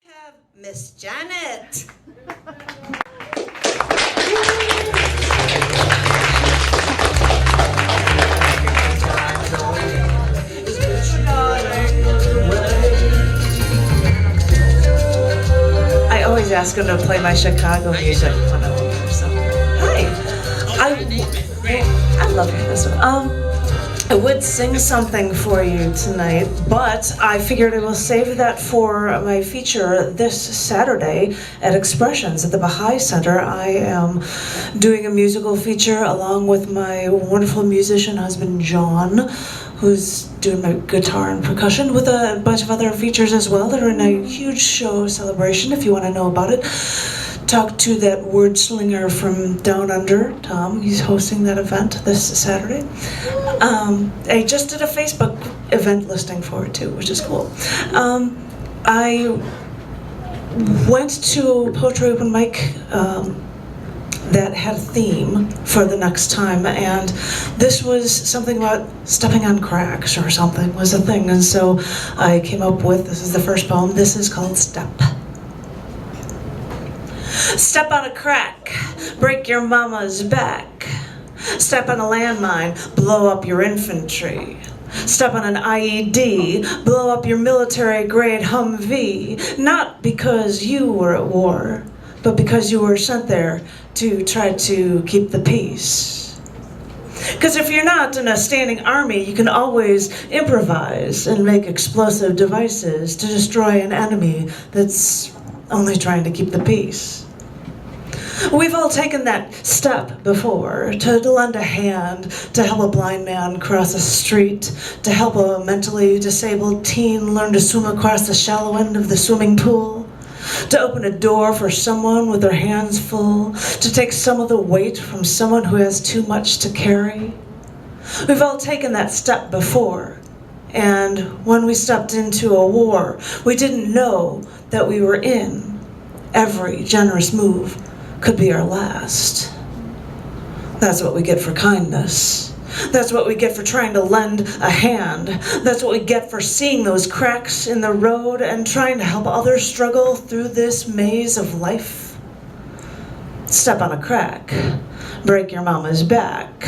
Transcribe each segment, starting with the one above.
Have Miss Janet. I always ask him to play my Chicago music when I'm over there. So, hi. I love hearing this one. I would sing something for you tonight, but I figured I will save that for my feature this Saturday at Expressions at the Baha'i Center. I am doing a musical feature along with my wonderful musician husband, John, who's doing my guitar and percussion, with a bunch of other features as well that are in a huge show celebration. If you want to know about it, talk to that word slinger from Down Under, Tom. He's hosting that event this Saturday. I just did a Facebook event listing for it too, which is cool. I went to a poetry open mic that had a theme for the next time, and this was something about stepping on cracks or something was a thing, and so I came up with, this is the first poem, this is called Step. Step on a crack, break your mama's back. Step on a landmine, blow up your infantry. Step on an IED, blow up your military-grade Humvee. Not because you were at war, but because you were sent there to try to keep the peace. Because if you're not in a standing army, you can always improvise and make explosive devices to destroy an enemy that's only trying to keep the peace. We've all taken that step before, to lend a hand, to help a blind man cross a street, to help a mentally disabled teen learn to swim across the shallow end of the swimming pool, to open a door for someone with their hands full, to take some of the weight from someone who has too much to carry. We've all taken that step before, and when we stepped into a war, we didn't know that we were in. Every generous move could be our last. That's what we get for kindness. That's what we get for trying to lend a hand. That's what we get for seeing those cracks in the road and trying to help others struggle through this maze of life. Step on a crack, break your mama's back.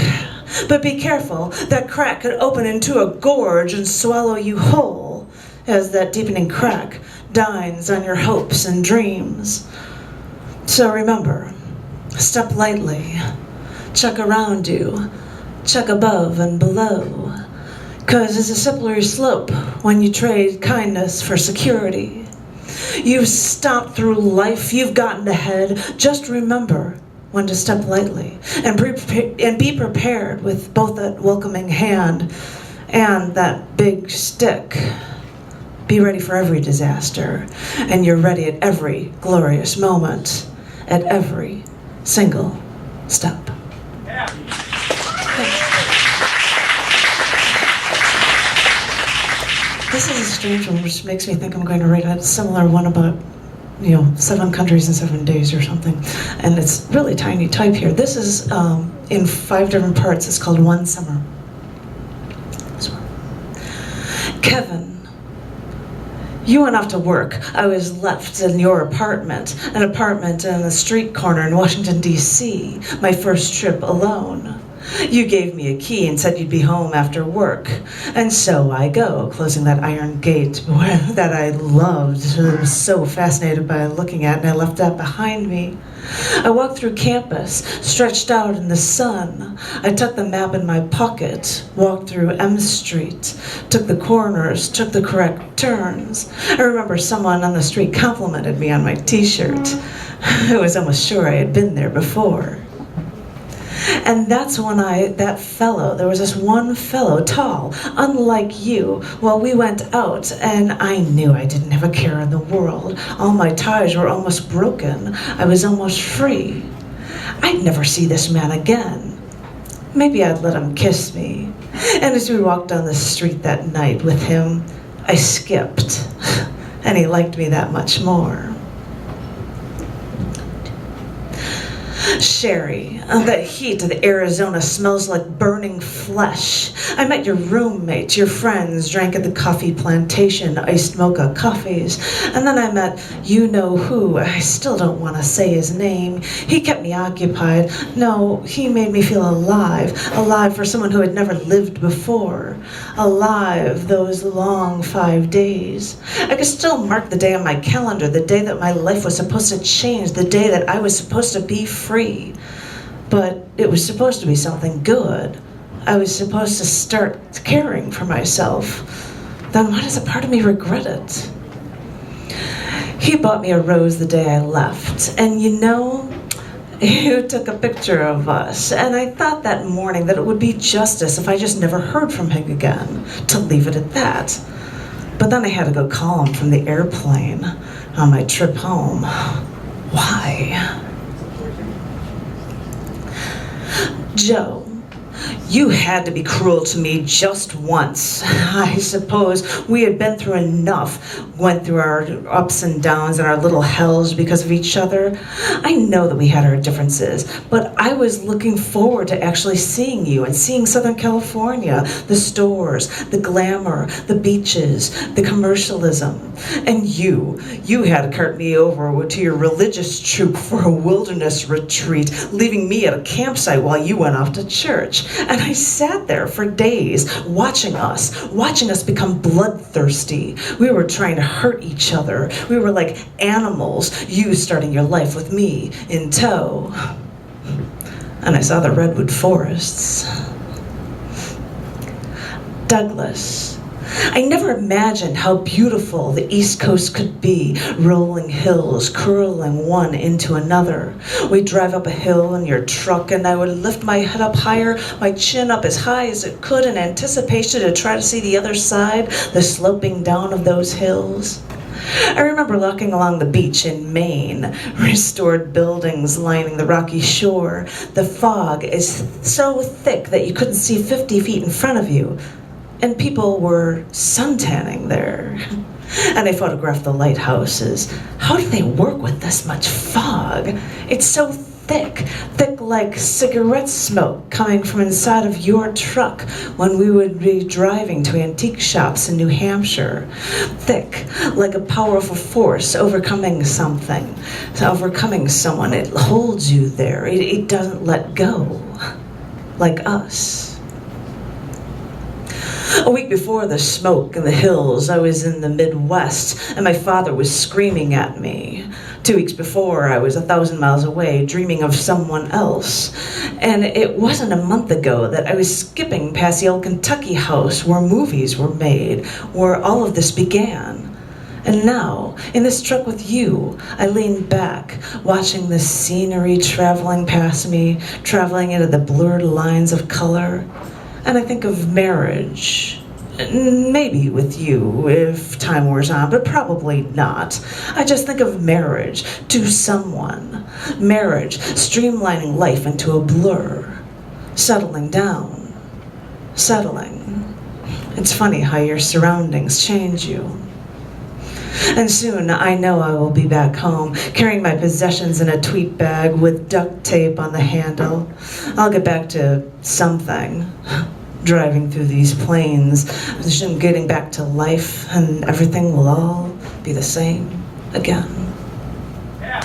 But be careful, that crack could open into a gorge and swallow you whole as that deepening crack dines on your hopes and dreams. So remember, step lightly, check around you, check above and below, 'cause it's a slippery slope when you trade kindness for security. You've stomped through life, you've gotten ahead, just remember when to step lightly and be prepared with both that welcoming hand and that big stick. Be ready for every disaster, and you're ready at every glorious moment, at every single step. Yeah. This is a strange one, which makes me think I'm going to write a similar one about, 7 countries in 7 days or something. And it's really tiny type here. This is in 5 different parts. It's called One Summer. This one. Kevin. You went off to work. I was left in your apartment, an apartment on a street corner in Washington, D.C., my first trip alone. You gave me a key and said you'd be home after work. And so I go, closing that iron gate that I loved, I was so fascinated by looking at, and I left that behind me. I walked through campus, stretched out in the sun. I tucked the map in my pocket, walked through M Street, took the corners, took the correct turns. I remember someone on the street complimented me on my t-shirt. I was almost sure I had been there before. And that's when there was this one fellow, tall, unlike you. Well, we went out, and I knew I didn't have a care in the world. All my ties were almost broken. I was almost free. I'd never see this man again. Maybe I'd let him kiss me. And as we walked down the street that night with him, I skipped, and he liked me that much more. Sherry, The heat of the Arizona smells like burning flesh. I met your roommates, your friends, drank at the coffee plantation, iced mocha coffees. And then I met you-know-who. I still don't want to say his name. He kept me occupied. No, he made me feel alive. Alive for someone who had never lived before. Alive those long 5 days. I could still mark the day on my calendar, the day that my life was supposed to change, the day that I was supposed to be free. But it was supposed to be something good. I was supposed to start caring for myself. Then why does a part of me regret it? He bought me a rose the day I left. And you took a picture of us. And I thought that morning that it would be justice if I just never heard from him again, to leave it at that. But then I had to go call him from the airplane on my trip home. Why? Joe, you had to be cruel to me just once. I suppose we had been through enough, went through our ups and downs and our little hells because of each other. I know that we had our differences, but I was looking forward to actually seeing you and seeing Southern California, the stores, the glamour, the beaches, the commercialism. And you had to cart me over to your religious troop for a wilderness retreat, leaving me at a campsite while you went off to church. And I sat there for days watching us become bloodthirsty. We were trying to hurt each other. We were like animals, you starting your life with me in tow. And I saw the redwood forests. Douglas, I never imagined how beautiful the East Coast could be, rolling hills, curling one into another. We'd drive up a hill in your truck and I would lift my head up higher, my chin up as high as it could in anticipation to try to see the other side, the sloping down of those hills. I remember walking along the beach in Maine, restored buildings lining the rocky shore. The fog is so thick that you couldn't see 50 feet in front of you. And people were suntanning there. And I photographed the lighthouses. How do they work with this much fog? It's so thick like cigarette smoke coming from inside of your truck when we would be driving to antique shops in New Hampshire. Thick like a powerful force overcoming something, overcoming someone. It holds you there. It doesn't let go, like us. A week before the smoke in the hills, I was in the Midwest, and my father was screaming at me. 2 weeks before, I was 1,000 miles away, dreaming of someone else. And it wasn't a month ago that I was skipping past the old Kentucky house where movies were made, where all of this began. And now, in this truck with you, I lean back, watching the scenery traveling past me, traveling into the blurred lines of color. And I think of marriage, maybe with you if time wears on, but probably not. I just think of marriage to someone. Marriage streamlining life into a blur. Settling down. Settling. It's funny how your surroundings change you. And soon I know I will be back home, carrying my possessions in a tweed bag with duct tape on the handle. I'll get back to something. Driving through these plains, getting back to life, and everything will all be the same again. Yeah.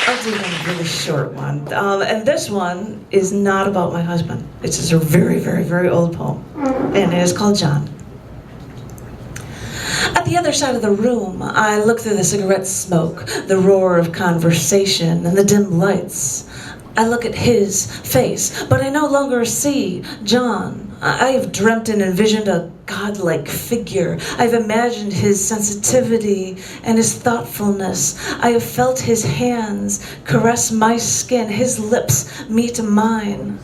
I'll do one really short one. And this one is not about my husband. It's just a very, very, very old poem. And it is called John. At the other side of the room, I look through the cigarette smoke, the roar of conversation, and the dim lights. I look at his face, but I no longer see John. I have dreamt and envisioned a godlike figure. I've imagined his sensitivity and his thoughtfulness. I have felt his hands caress my skin, his lips meet mine.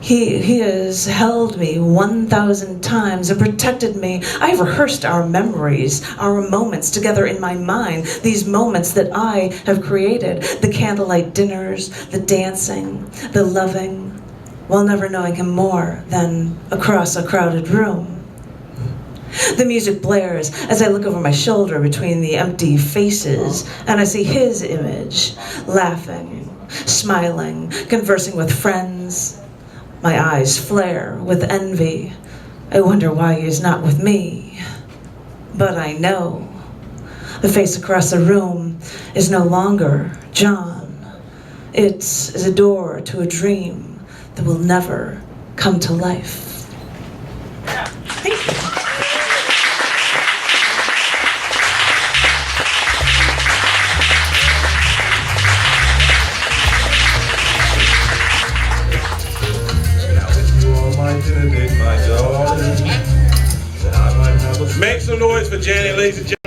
He has held me 1,000 times and protected me. I have rehearsed our memories, our moments together in my mind, these moments that I have created, the candlelight dinners, the dancing, the loving, while never knowing him more than across a crowded room. The music blares as I look over my shoulder between the empty faces, and I see his image, laughing, smiling, conversing with friends. My eyes flare with envy. I wonder why he is not with me. But I know. The face across the room is no longer John. It is a door to a dream that will never come to life. Thank you. Make some noise for Janet, ladies and gentlemen.